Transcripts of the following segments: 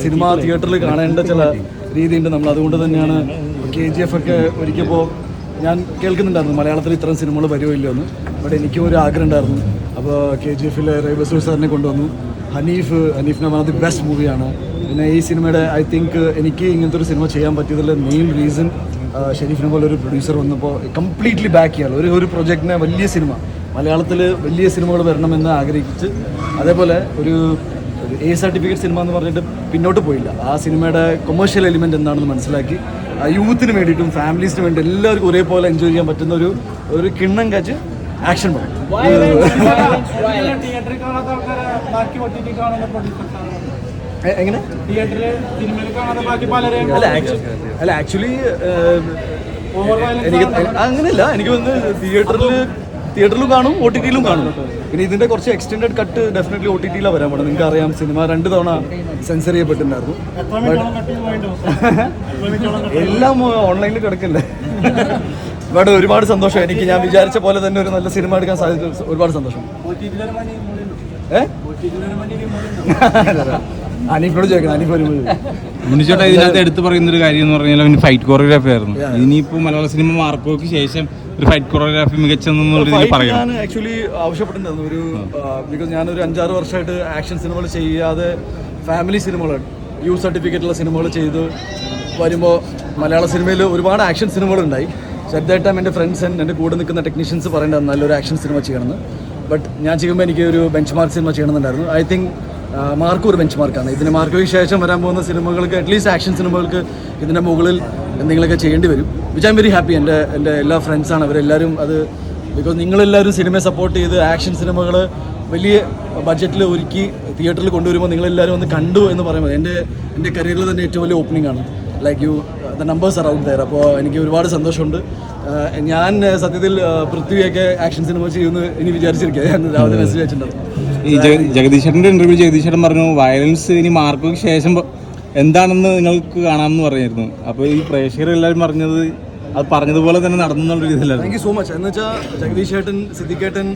Cinema തിയേറ്ററിൽ കാണേണ്ട ചില രീതിയുണ്ട്. നമ്മൾ അതുകൊണ്ട് തന്നെയാണ് KGF ഒക്കെ ഒരിക്കപ്പോൾ ഞാൻ കേൾക്കുന്നുണ്ടായിരുന്നു മലയാളത്തിൽ ഇത്തരം സിനിമകൾ വരുമോ ഇല്ലയോ എന്ന്. ബട്ട് എനിക്കും ഒരു ആഗ്രഹം ഉണ്ടായിരുന്നു. അപ്പോൾ KGFലെ റൈബസൂർ സാറിനെ കൊണ്ടുവന്നു. ഹനീഫിനെ വൺ ഓഫ് ദി ബെസ്റ്റ് മൂവിയാണ്. പിന്നെ ഈ സിനിമയുടെ ഐ തിങ്ക് എനിക്ക് ഇങ്ങനത്തെ ഒരു സിനിമ ചെയ്യാൻ പറ്റിയതിൽ മെയിൻ റീസൺ ഷെരീഫിനെ പോലെ ഒരു പ്രൊഡ്യൂസർ വന്നപ്പോൾ കംപ്ലീറ്റ്ലി ബാക്ക് ചെയ്യാറ് ഒരു പ്രൊജക്റ്റിനെ വലിയ സിനിമ മലയാളത്തിൽ വലിയ സിനിമകൾ വരണമെന്ന് ആഗ്രഹിച്ച് അതേപോലെ ഒരു A സർട്ടിഫിക്കറ്റ് സിനിമ എന്ന് പറഞ്ഞിട്ട് പിന്നോട്ട് പോയില്ല. ആ സിനിമയുടെ കൊമേഴ്ഷ്യൽ എലിമെൻറ്റ് എന്താണെന്ന് മനസ്സിലാക്കി യൂത്തിന് വേണ്ടിയിട്ടും ഫാമിലീസിന് വേണ്ടി എല്ലാവർക്കും ഒരേപോലെ എൻജോയ് ചെയ്യാൻ പറ്റുന്ന ഒരു കിണ്ണം കാച്ച് ആക്ഷൻ പടം. എങ്ങനെ അല്ല ആക്ച്വലി എനിക്ക് അങ്ങനെയല്ല, എനിക്ക് വന്ന് തിയേറ്ററിലും കാണും OTT-യിലും കാണും. പിന്നെ ഇതിൻ്റെ കുറച്ച് എക്സ്റ്റെൻഡഡ് കട്ട് ഡെഫിനറ്റ്ലി OTT-യിലാണ് വരാൻ പറ്റും. നിങ്ങൾക്ക് അറിയാം സിനിമ 2 തവണ സെൻസർ ചെയ്യപ്പെട്ടിട്ടുണ്ടായിരുന്നു. എല്ലാം ഓൺലൈനിൽ കിടക്കല്ലേ. ബട്ട് ഒരുപാട് സന്തോഷം. എനിക്ക് ഞാൻ വിചാരിച്ച പോലെ തന്നെ ഒരു നല്ല സിനിമ എടുക്കാൻ സാധിച്ചു. ഒരുപാട് സന്തോഷം. അനീഫിനോട് ചോദിക്കണം. അനീഫ് മുനിച്ചോട്ടാ ഇതിനകത്ത് എടുത്തു പറയുന്ന ഒരു കാര്യം എന്ന് പറഞ്ഞാൽ അവന് ഫൈറ്റ് കൊറിയോഗ്രാഫി ആയിരുന്നു. ഇനിയിപ്പോൾ മലയാള സിനിമ മാർക്കോയ്ക്ക് ശേഷം ഒരു ഫൈറ്റ് കൊറിയോഗ്രാഫി മികച്ചെന്നുള്ള പറയാം. ഞാൻ ആക്ച്വലി ആവശ്യപ്പെട്ടിട്ടുണ്ടായിരുന്നു ഒരു ബിക്കോസ് ഞാനൊരു 5-6 വർഷമായിട്ട് ആക്ഷൻ സിനിമകൾ ചെയ്യാതെ ഫാമിലി സിനിമകൾ യൂത്ത് സർട്ടിഫിക്കറ്റുള്ള സിനിമകൾ ചെയ്ത് വരുമ്പോൾ മലയാള സിനിമയിൽ ഒരുപാട് ആക്ഷൻ സിനിമകളുണ്ടായി. സോ അറ്റ് ദാറ്റ് ടൈം എൻ്റെ ഫ്രണ്ട്സ് എൻ്റെ കൂടെ നിൽക്കുന്ന ടെക്നീഷ്യൻസ് പറയേണ്ടത് നല്ലൊരു ആക്ഷൻ സിനിമ ചെയ്യണമെന്ന്. ബട്ട് ഞാൻ ചെയ്യുമ്പോൾ എനിക്ക് ഒരു ബെഞ്ച് മാർക്ക് സിനിമ ചെയ്യണമെന്നുണ്ടായിരുന്നു. ഐ തിങ്ക് മാർക്കും ഒരു ബെഞ്ച് മാർക്കാണ്. ഇതിന് മാർക്കോയ്ക്ക് ശേഷം വരാൻ പോകുന്ന സിനിമകൾക്ക് അറ്റ്ലീസ്റ്റ് ആക്ഷൻ സിനിമകൾക്ക് ഇതിൻ്റെ മുകളിൽ എന്തെങ്കിലുമൊക്കെ ചെയ്യേണ്ടി വരും. Which I am very happy. എൻ്റെ എല്ലാ ഫ്രണ്ട്സാണ് അവരെല്ലാവരും. അത് ബിക്കോസ് നിങ്ങളെല്ലാവരും സിനിമയെ സപ്പോർട്ട് ചെയ്ത് ആക്ഷൻ സിനിമകൾ വലിയ ബഡ്ജറ്റിൽ ഒരുക്കി തിയേറ്ററിൽ കൊണ്ടുവരുമ്പോൾ നിങ്ങളെല്ലാവരും ഒന്ന് കണ്ടു എന്ന് പറയുമ്പോൾ എൻ്റെ കരിയറിൽ തന്നെ ഏറ്റവും വലിയ ഓപ്പണിംഗ് ആണ്. Like the numbers are out there. അപ്പോൾ എനിക്ക് ഒരുപാട് സന്തോഷമുണ്ട്. ഞാൻ സത്യത്തിൽ പൃഥ്വിയൊക്കെ ആക്ഷൻ സിനിമ ചെയ്യുമെന്ന് ഇനി വിചാരിച്ചിരിക്കുക. ഞാൻ രാവിലെ മെസ്സേജ് അയച്ചിട്ടുണ്ടായിരുന്നു. ഈ ജഗദീശേട്ടൻ്റെ ഇന്റർവ്യൂ ജഗദീശേട്ടൻ പറഞ്ഞു വയലൻസ് ഇനി മാർക്കോയ്ക്ക് ശേഷം എന്താണെന്ന് നിങ്ങൾക്ക് കാണാമെന്ന് പറഞ്ഞിരുന്നു. അപ്പോൾ ഈ പ്രേക്ഷകരെല്ലാവരും പറഞ്ഞത് അത് പറഞ്ഞതുപോലെ തന്നെ നടന്നുള്ള രീതിയിലാണ്. Thank you so much. എന്ന് വെച്ചാൽ ജഗദീഷ് ചേട്ടൻ, സിദ്ദിഖേട്ടൻ,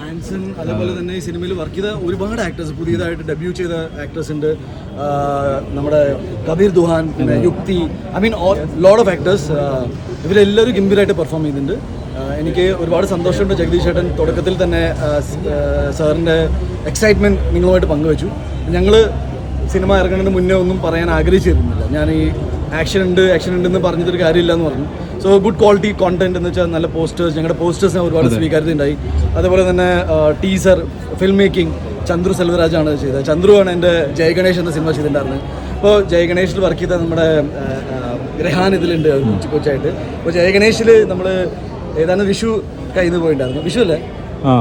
ആൻസൺ, അതേപോലെ തന്നെ ഈ സിനിമയിൽ വർക്ക് ചെയ്ത ഒരുപാട് ആക്ടേഴ്സ്, പുതിയതായിട്ട് ഡെബ്യൂ ചെയ്ത ആക്ടേഴ്സ് ഉണ്ട്. നമ്മുടെ കബീർ ദുഹാൻ, പിന്നെ യുക്തി, I mean load of actors. ഇവരെല്ലാവരും ഗംഭീരമായിട്ട് പെർഫോം ചെയ്യുന്നുണ്ട്. എനിക്ക് ഒരുപാട് സന്തോഷമുണ്ട്. ജഗദീഷ് ചേട്ടൻ തുടക്കത്തിൽ തന്നെ സാറിൻ്റെ എക്സൈറ്റ്മെൻറ്റ് നിങ്ങളുമായിട്ട് പങ്കുവച്ചു. ഞങ്ങൾ സിനിമ ഇറങ്ങുന്നതിന് മുന്നേ ഒന്നും പറയാൻ ആഗ്രഹിച്ചിരുന്നില്ല. ഞാൻ ഈ ആക്ഷൻ ഉണ്ടെന്ന് പറഞ്ഞിട്ടൊരു കാര്യമില്ല എന്ന് പറഞ്ഞു. സോ ഗുഡ് ക്വാളിറ്റി കോണ്ടന്റ് എന്ന് വെച്ചാൽ നല്ല പോസ്റ്റേഴ്സ്, ഞങ്ങളുടെ പോസ്റ്റേഴ്സിന് ഒരുപാട് സ്വീകാര്യതയുണ്ടായി. അതേപോലെ തന്നെ ടീസർ, ഫിൽം മേക്കിംഗ് ചന്ദ്രു സെൽവരാജാണ് ചെയ്തത്. ചന്ദ്രുവാണ് എൻ്റെ ജയഗണേഷ് എന്ന സിനിമ ചെയ്തിട്ടുണ്ടായിരുന്നത്. അപ്പോൾ ജയഗണേഷിൽ വർക്ക് ചെയ്ത നമ്മുടെ ഗ്രഹാൻ ഇതിലുണ്ട് കൊച്ചായിട്ട്. അപ്പോൾ ജയഗണേഷിൽ നമ്മൾ ഏതാണ്ട് വിഷു കയ്യിൽ നിന്ന് പോയിട്ടുണ്ടായിരുന്നു. വിഷു അല്ലേ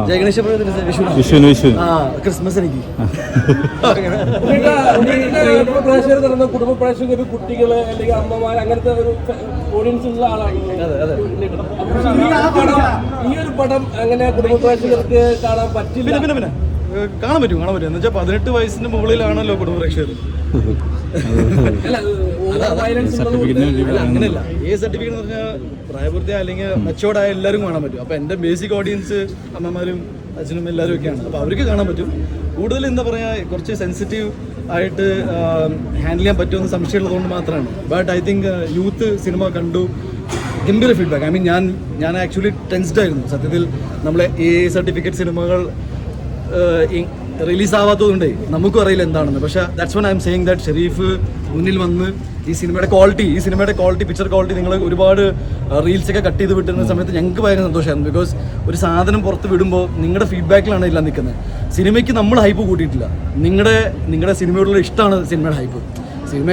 ജയഗണേഷ്? വിഷു ക്രിസ്മസ് എനിക്ക് കുടുംബ പ്രേക്ഷകർ, കുട്ടികള് അല്ലെങ്കിൽ അമ്മമാർ, അങ്ങനത്തെ ഒരു ഓഡിയൻസ് ഉള്ള ആളാണ്. ഈ ഒരു പടം അങ്ങനെ കുടുംബ പ്രേക്ഷകർക്ക് കാണാൻ പറ്റില്ല. പിന്നെ കാണാൻ പറ്റും എന്ന് വെച്ചാൽ 18 വയസ്സിന് മുകളിലാണല്ലോ കുടുംബ പ്രേക്ഷകർ. അങ്ങനെയല്ല. A സർട്ടിഫിക്കറ്റ് എന്ന് പറഞ്ഞാൽ പ്രായപൂർത്തിയായ അല്ലെങ്കിൽ മെച്ചോർഡായ എല്ലാവരും കാണാൻ പറ്റും. അപ്പോൾ എൻ്റെ ബേസിക് ഓഡിയൻസ് അമ്മമാരും അച്ഛനും എല്ലാവരും ഒക്കെയാണ്. അപ്പോൾ അവർക്ക് കാണാൻ പറ്റും. കൂടുതൽ എന്താ പറയുക, കുറച്ച് സെൻസിറ്റീവ് ആയിട്ട് ഹാൻഡിൽ ചെയ്യാൻ പറ്റുമെന്ന് സംശയമുള്ളതുകൊണ്ട് മാത്രമാണ്. But I think youth cinema കണ്ടു, ഗംഭീര ഫീഡ്ബാക്ക്. ഐ മീൻ ഞാൻ ആക്ച്വലി ടെൻസ്ഡ് ആയിരുന്നു സത്യത്തിൽ. നമ്മളെ A സർട്ടിഫിക്കറ്റ് സിനിമകൾ റിലീസ് ആവാത്തതുകൊണ്ടേ നമുക്കും അറിയില്ല എന്താണെന്ന്. പക്ഷേ that's one I'm saying that Shareef മുന്നിൽ വന്ന് ഈ സിനിമയുടെ ക്വാളിറ്റി, പിക്ചർ ക്വാളിറ്റി നിങ്ങൾ ഒരുപാട് റീൽസൊക്കെ കട്ട് ചെയ്ത് വിട്ടുന്ന സമയത്ത് ഞങ്ങൾക്ക് ഭയങ്കര സന്തോഷമായിരുന്നു. ബിക്കോസ് ഒരു സാധനം പുറത്ത് വിടുമ്പോൾ നിങ്ങളുടെ ഫീഡ്ബാക്കിലാണ് എല്ലാം നിൽക്കുന്നത്. സിനിമയ്ക്ക് നമ്മൾ ഹൈപ്പ് കൂട്ടിയിട്ടില്ല. നിങ്ങളുടെ സിനിമയോടുള്ള ഇഷ്ടമാണ് സിനിമയുടെ ഹൈപ്പ്.